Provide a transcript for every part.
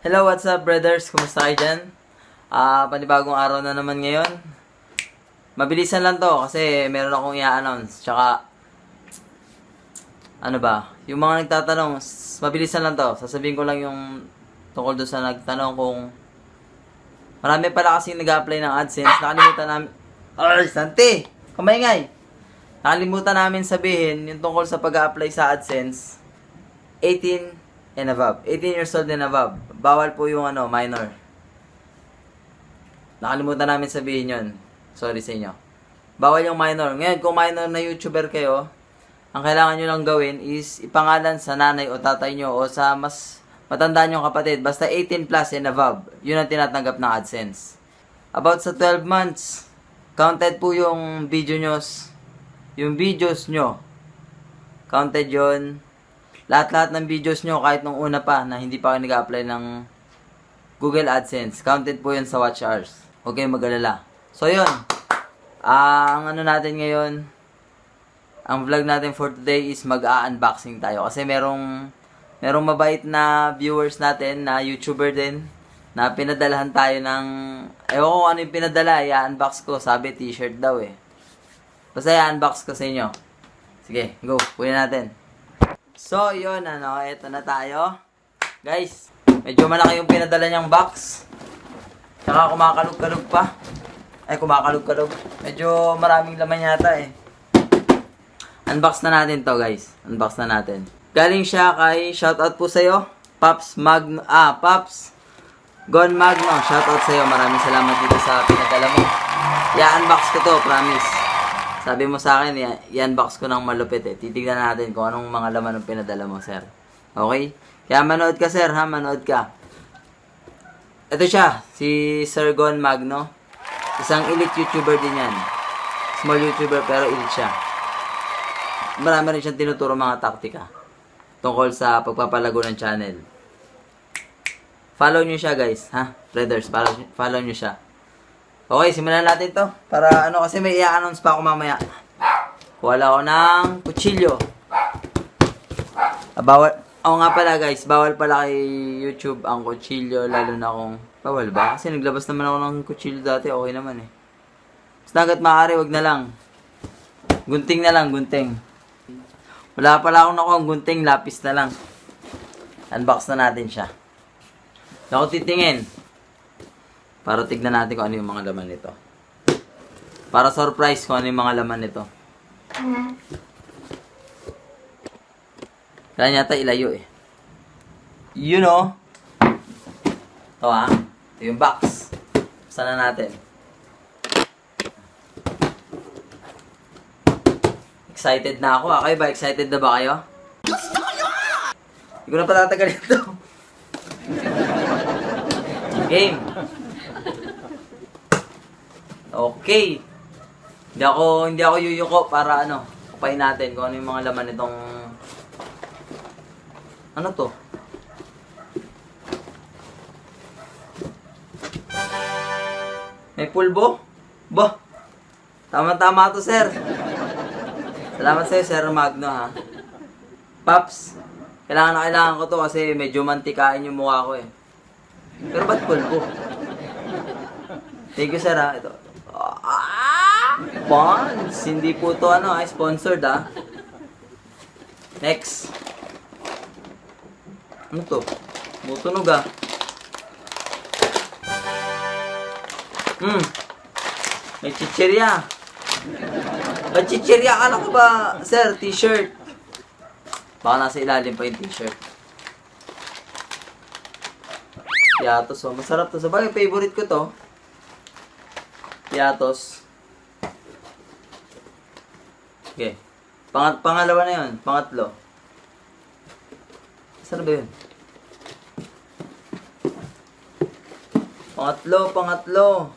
Hello, what's up, brothers? Kumusta kayo dyan? Panibagong araw na naman ngayon. Mabilisan lang to kasi meron akong i-announce. Tsaka, ano ba? Yung mga nagtatanong, mabilisan lang to. Sasabihin ko lang yung tungkol doon sa nagtanong kung marami pala kasing nag-apply ng AdSense. Nakalimutan namin... Ay, Santi! Kamaingay! Nakalimutan namin sabihin yung tungkol sa pag-apply sa AdSense. 18 and above. 18 years old and above. Bawal po yung minor. Nakalimutan namin sabihin yun. Sorry sa inyo. Bawal yung minor. Ngayon, kung minor na YouTuber kayo, ang kailangan nyo lang gawin is ipangalan sa nanay o tatay nyo o sa mas matanda nyong kapatid. Basta 18 plus and above. Yun ang tinatanggap ng AdSense. About sa 12 months, counted po yung video nyo. Yung videos nyo. Counted yun. Lahat-lahat ng videos nyo, kahit nung una pa, na hindi pa kayo nag-apply ng Google AdSense, counted po yun sa watch hours. Huwag kayong mag-alala. So, yun. Ang natin ngayon, ang vlog natin for today is mag-unboxing tayo. Kasi merong mabait na viewers natin, na YouTuber din, na pinadalahan tayo ng, ewan ko ano yung pinadala, i-unbox ko. Sabi, t-shirt daw eh. Basta i-unbox ko sa inyo. Sige, go. Kunin natin. So, yun, eto na tayo. Guys, medyo malaki yung pinadala niyang box. Tsaka kumakalog-kalog pa. Ay, kumakalog-kalog. Medyo maraming laman yata eh. Unbox na natin to, guys. Unbox na natin. Galing siya kay, shoutout po sa'yo, Pops Gon Magno. Shoutout sa'yo. Maraming salamat dito sa pinadala mo. I-unbox ko to, promise. Sabi mo sa akin, i-unbox ko ng malupit eh. Titignan natin kung anong mga laman ng pinadala mo, sir. Okay? Kaya manood ka, sir, ha? Manood ka. Ito siya, si Sir Gon Magno. Isang elite YouTuber din yan. Small YouTuber, pero elite siya. Marami rin siyang tinuturo mga taktika tungkol sa pagpapalago ng channel. Follow nyo siya, guys, ha? Brothers, follow nyo siya. Okay, simulan natin to. Para kasi may i-announce pa ako mamaya. Wala ako ng kutsilyo. Bawal. Oo nga pala guys, bawal pala kay YouTube ang kutsilyo. Lalo na kung, bawal ba? Kasi naglabas naman ako ng kutsilyo dati. Okay naman eh. Basta hanggat maaari, wag na lang. Gunting na lang, gunting. Wala pala akong nakuha gunting, lapis na lang. Unbox na natin siya. Ako titingin. Para tignan natin kung ano yung mga laman nito. Para surprise kung ano yung mga laman nito. Kaya yata ilayo eh. You know. Ito ha. Ito yung box. Buksan na natin. Excited na ako ha. Kayo ba? Excited na ba kayo? Hindi ko na patatagal ito. Game. Okay. Hindi ako yuyuko para kupain natin kung ano yung mga laman nitong ano to? May pulbo? Bah. Tama-tama to, sir. Salamat sa'yo, Sir Magno, ha. Paps, kailangan ko to kasi medyo mantikain yung mukha ko eh. Pero ba't pulbo? Thank you, sir, ha. Ito. Bonds. Hindi po to sponsored ha. Next. Ano to? Mutunog ha. May chichirya. May chichirya. Akala ko ba, sir, t-shirt? Baka nasa ilalim pa yung t-shirt. Piatos, masarap to. Sabagay, favorite ko to. Piatos. Okay. Pangalawa na yun. Pangatlo. Saan ba yun? Pangatlo.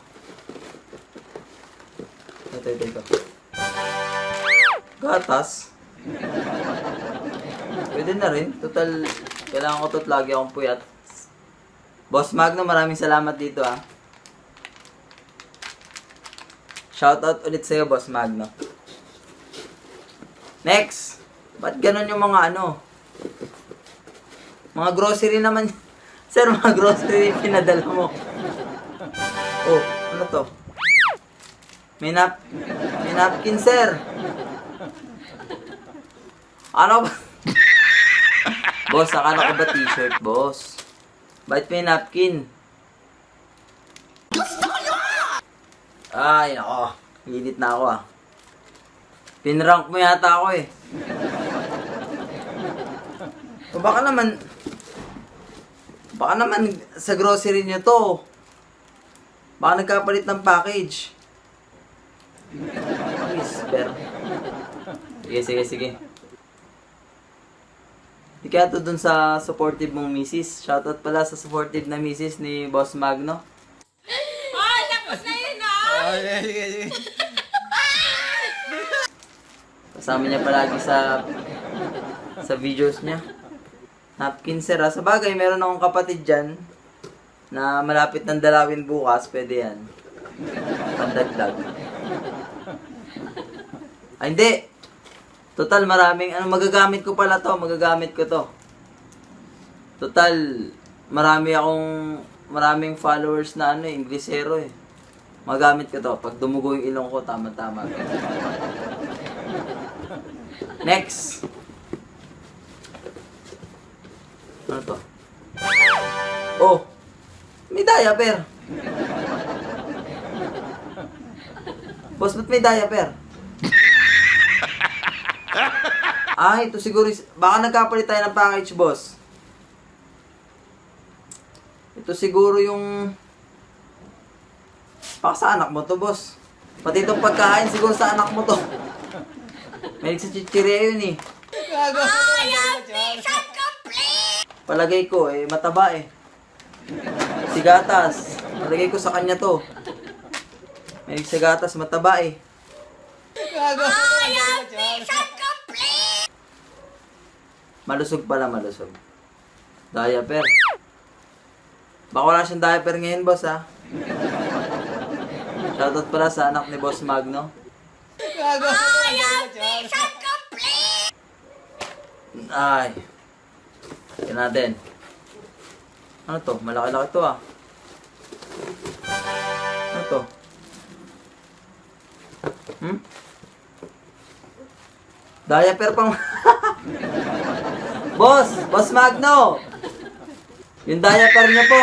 Ito. Gatas. Pwede na rin. Total, kailangan ko to't lagi akong puyat. Boss Magno, maraming salamat dito ha. Shoutout ulit sa'yo, Boss Magno. Next. Ba't ganun yung mga Mga grocery naman. Sir, mga grocery pinadala mo. Oh, ano to? May napkin, sir. Ano ba? Boss, akala ko ba t-shirt, boss? Bakit may napkin? Ay, nako. Init na ako ah. Pinrank mo yata ako eh. O baka naman sa grocery nyo to. Baka nagkapalit ng package. Whisper. Sige. Di kaya to dun sa supportive mong misis. Shoutout pala sa supportive na misis ni Boss Magno. Ay, tapos na yun ah! Sige. Kasama niya palagi sa videos niya. Napkin, sir. Sa bagay, meron akong kapatid dyan na malapit ng dalawin bukas. Pwede yan. Pandagdag. Ay, hindi. Total, maraming, magagamit ko pala to. Magagamit ko to. Total, maraming followers na Inglesero eh. Magamit ko to. Pag dumugo yung ilong ko, tama-tama. Next. Ano to? Oh! May diaper! Boss, ba't may diaper? Ito siguro, baka nagkapalit tayo ng package, boss. Ito siguro yung baka sa anak mo to, boss. Pati itong pagkain siguro sa anak mo to. May nagsichichirya yun eh. Palagay ko mataba eh. Si gatas. Palagay ko sa kanya to. May si gatas, mataba eh. Malusog pala, malusog. Diaper. Baka wala siyang diaper ngayon, boss ha. Shoutout pala sa anak ni Boss Magno. Ay. Yan natin. Ano to? Malaki-laki to ah. Ano to? Diaper pang... Boss Magno! Yung diaper niya po.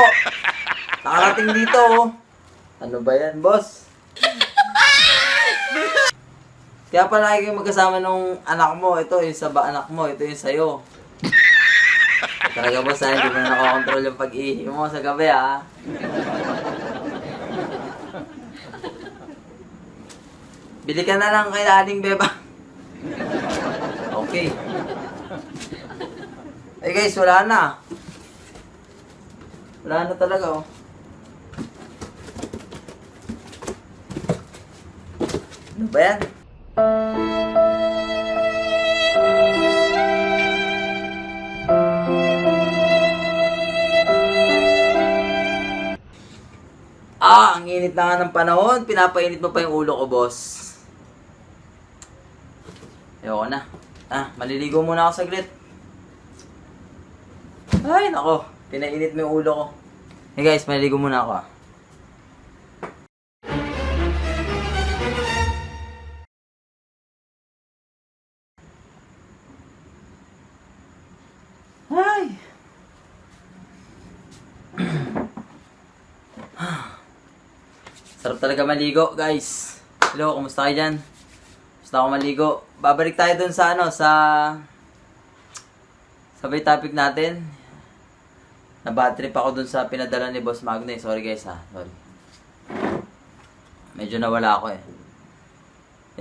Nakarating dito oh. Ano ba yan, boss? Kaya pala kayo magkasama nung anak mo. Ito yung sa anak mo. Ito yung sa'yo. Talaga boss, hindi mo na nakakontrol yung pag-ihi mo sa gabi, ha? Bili ka na lang kay Aling Beba. Okay. Guys, wala na. Wala na talaga, oh. Ano ba yan? Ang init na nga ng panahon. Pinapainit mo pa yung ulo ko, boss. Ayoko na. Maliligo muna ako saglit. Ay, nako. Pinainit mo yung ulo ko. Hey guys, maliligo muna ako ah. Ay. Sarap talaga maligo, guys. Hello, kumusta kayo dyan? Gusto ako maligo. Babalik tayo dun sa sabay topic natin. Na-bad trip ako dun sa pinadala ni Boss Magno eh. Sorry guys ha. Sorry. Medyo nawala ako eh.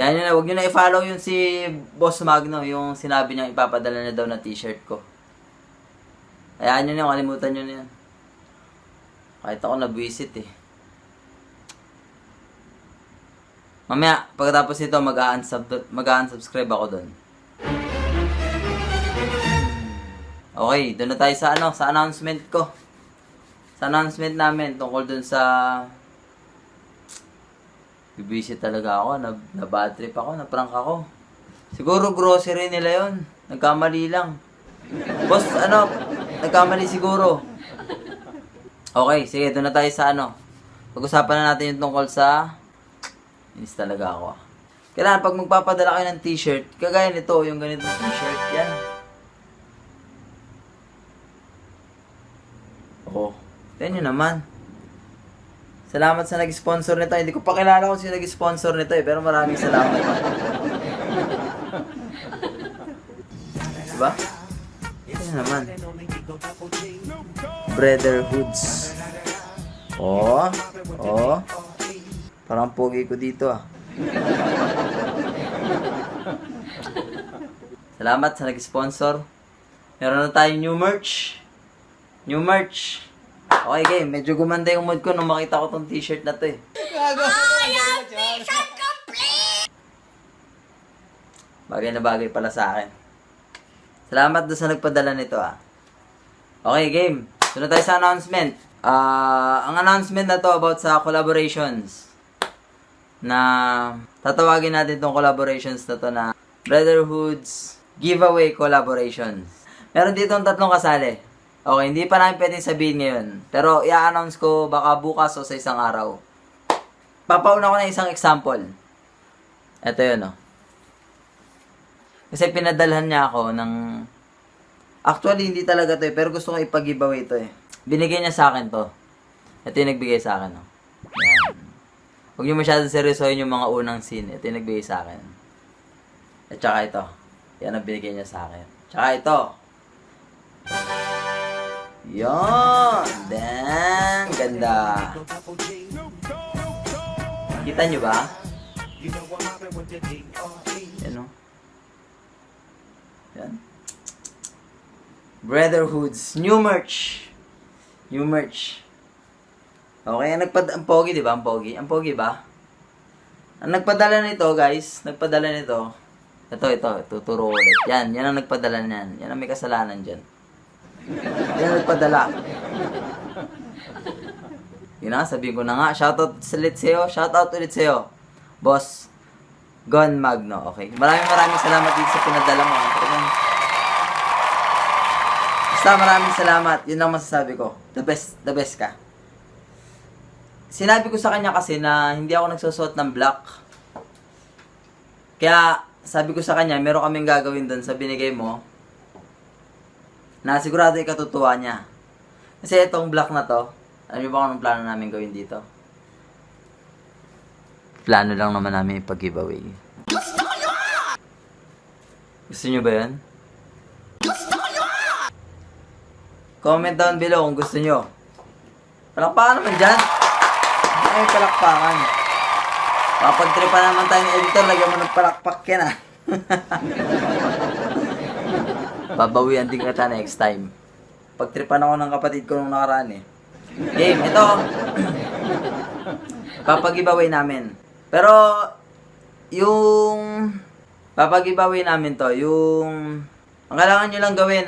Yan yun na. Huwag nyo na i-follow yung si Boss Magno. Yung sinabi niya ipapadala na daw na t-shirt ko. Hayaan nyo na. Kalimutan nyo na yan. Kahit ako nabwisit eh. Mamaya, pagkatapos nito, mag-unsubscribe ako doon. Okay, doon na tayo sa announcement ko. Sa announcement namin tungkol doon sa bibisi talaga ako, na-bad trip ako, na-prank ako. Siguro grocery nila yon. Nagkamali lang. Boss, nagkamali siguro. Okay, sige, doon na tayo sa ano. Pag-usapan na natin yung tungkol sa... Inis talaga ako. Kailangan pag magpapadala kayo ng t-shirt, kagaya nito, yung ganitong t-shirt, yan. Oh, tignan nyo naman. Salamat sa nag-sponsor nito. Hindi ko pa kilala kung sino nag-sponsor nito pero maraming salamat. Diba? Tignan naman. BreaderHoods. Oh, oh. Parang pogi ko dito ah. Salamat sa nag-sponsor. Meron na tayong new merch. New merch. Okay, game. Medyo gumanda yung mood ko nung makita ko tong t-shirt na to eh. Bagay na bagay pala sa akin. Salamat doon sa nagpadala nito ah. Okay, game. Sunod tayo sa announcement. Ang announcement na to about sa collaborations. Na tatawagin natin tong collaborations na to na BreaderHoods giveaway collaborations. Meron dito 3 kasali. Okay, hindi pa namin pwedeng sabihin ngayon. Pero i-announce ko baka bukas o sa isang araw. Papauna ko na isang example. Ito yun, oh. Kasi pinadalhan niya ako ng... Actually, hindi talaga to eh. Pero gusto ko ipag-giveaway to eh. Binigay niya sa akin to. Ito yung nagbigay sa akin, oh. Yan. Huwag niyo masyadong seryosohin yung mga unang scene. Ito yung nagbigay sa akin. At saka ito. Yan ang binigay niya sa akin. Tsaka ito. Yon! Damn! Ganda! Kita nyo ba? Yan o. Yan. BreaderHoods. New merch. New merch. Okay, ang pogi, di ba? Ang pogi. Ang pogi ba? Ang nagpadala nito, guys. Nagpadala nito. Ito. Tuturo ulit. Yan ang nagpadala niyan. Yan ang may kasalanan dyan. Yan ang nagpadala. Yun na, sabihin ko na nga. Shoutout ulit sa'yo. Shoutout ulit sa'yo. Boss Gon Magno. Okay. Maraming salamat dito sa pinadala mo. Basta maraming salamat. Yun lang masasabi ko. The best ka. Sinabi ko sa kanya kasi na hindi ako nagsusuot ng black. Kaya sabi ko sa kanya, meron kaming gagawin doon sa binigay mo na sigurado ikatutuwa niya. Kasi itong black na to, alam niyo ba kung anong plano namin gawin dito? Plano lang naman namin ipag-giveaway. Gusto niyo ba yan? Comment down below kung gusto niyo. Palakpakan naman dyan. Ay, palakpakan. Kapag-tripa naman tayo ng editor, lagyan mo ng palakpak yan ah. Babawian din kita next time. Pagtripan ako ng kapatid ko nung nakaraan eh. Game, ito. Papag-giveaway namin. Pero, yung... Papag-giveaway namin to, yung... Ang kailangan nyo lang gawin,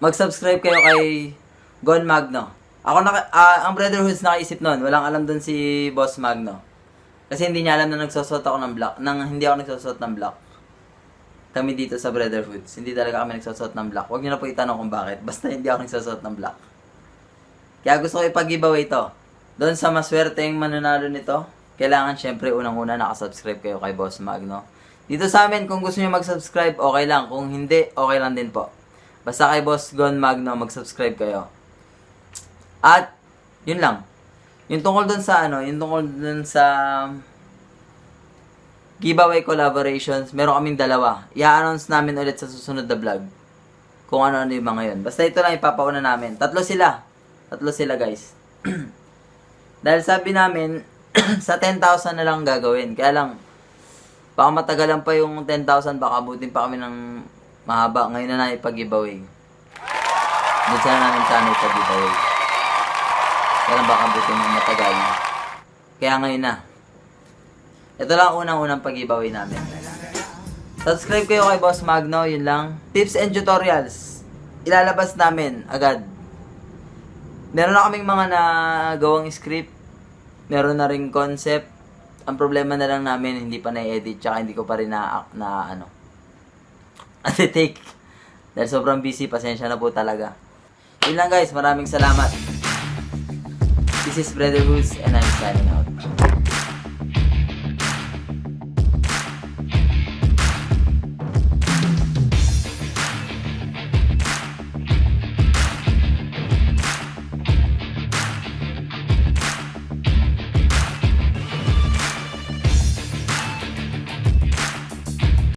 mag-subscribe kayo kay Gon Magno. Ang BreaderHoods nakaisip nun. Walang alam dun si Boss Magno. Kasi hindi niya alam na nagsusot ako ng black. Hindi ako nagsusot ng black. Kami dito sa BreaderHoods. Hindi talaga kami nagsusot ng black. Huwag niyo na po itanong kung bakit. Basta hindi ako nagsusot ng black. Kaya gusto ko ipag-giveaway ito. Doon sa maswerteng mananalo nito, kailangan syempre unang-una nakasubscribe kayo kay Boss Magno. Dito sa amin, kung gusto niyo mag-subscribe, okay lang. Kung hindi, okay lang din po. Basta kay Boss Gon Magno, mag-subscribe kayo. At, yun lang. Yung tungkol dun sa giveaway collaborations, meron kaming 2. I-announce namin ulit sa susunod na vlog. Kung ano-ano yung mga yun. Basta ito lang ipapauna namin. 3 sila. 3 sila, guys. Dahil sabi namin, sa 10,000 na lang gagawin. Kaya lang, baka matagalan pa yung 10,000, baka abutin pa kami ng mahaba. Ngayon na ipag-giveaway. Doon sana namin sana ipag-giveaway. Kaya baka abutin ng matagal. Kaya ngayon na. Ito lang unang-unang pag-giveaway namin. Subscribe kayo kay Boss Magno, yun lang. Tips and tutorials. Ilalabas namin agad. Meron na kaming mga nagawang script. Meron na ring concept. Ang problema na lang namin, hindi pa na-edit. Tsaka hindi ko pa rin take. Dahil sobrang busy, pasensya na po talaga. Yun lang guys, maraming salamat. This is BreaderHoods and I'm signing